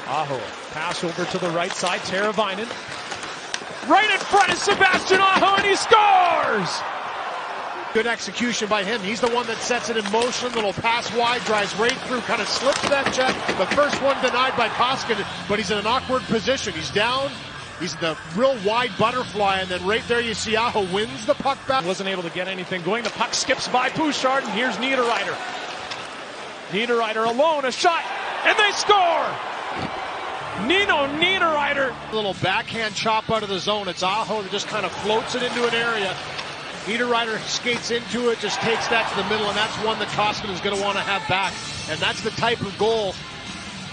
Aho, pass over to the right side, Teravainen. Right in front is Sebastian Aho, and he scores! Good execution by him. He's the one that sets it in motion. Little pass wide, drives right through, kind of slips that check. The first one denied by Koskinen, but he's in an awkward position. He's down. He's in the real wide butterfly, and then right there you see Aho wins the puck back. Wasn't able to get anything going. The puck skips by Bouchard, and here's Niederreiter. Niederreiter alone, a shot, and they score! Nino Niederreiter. A little backhand chop out of the zone. It's Aho that just kind of floats it into an area. Niederreiter skates into it, just takes that to the middle, and that's one that Koskinen is going to want to have back. And that's the type of goal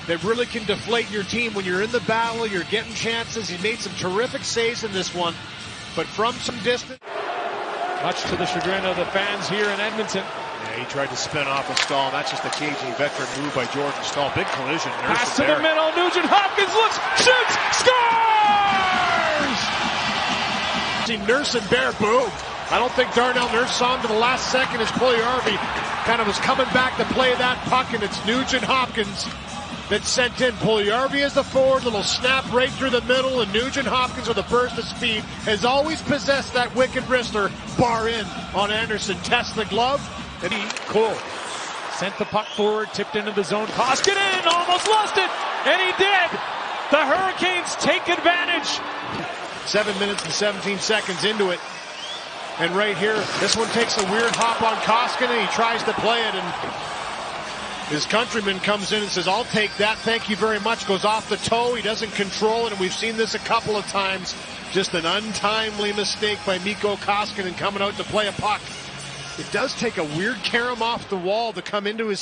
that really can deflate your team when you're in the battle, you're getting chances. He made some terrific saves in this one, but from some distance. Much to the chagrin of the fans here in Edmonton. Yeah, he tried to spin off a Stahl. That's just a KJ veteran move by Jordan Stahl. Big collision. Pass to the middle. Nugent Hopkins looks, shoots, scores! See Nurse and Bear, boom. I don't think Darnell Nurse saw him to the last second as Puljujärvi kind of was coming back to play that puck, and it's Nugent Hopkins that sent in. Puljujärvi as the forward, little snap right through the middle, and Nugent Hopkins with a burst of speed has always possessed that wicked wrister, bar in on Anderson. Tests the glove, and Cole sent the puck forward, tipped into the zone. Koskinen almost lost it, and he did. The Hurricanes take advantage. 7 minutes and 17 seconds into it. And right here, this one takes a weird hop on Koskinen. He tries to play it, and his countryman comes in and says, "I'll take that, thank you very much." Goes off the toe. He doesn't control it, and we've seen this a couple of times. Just an untimely mistake by Mikko Koskinen coming out to play a puck. It does take a weird carom off the wall to come into his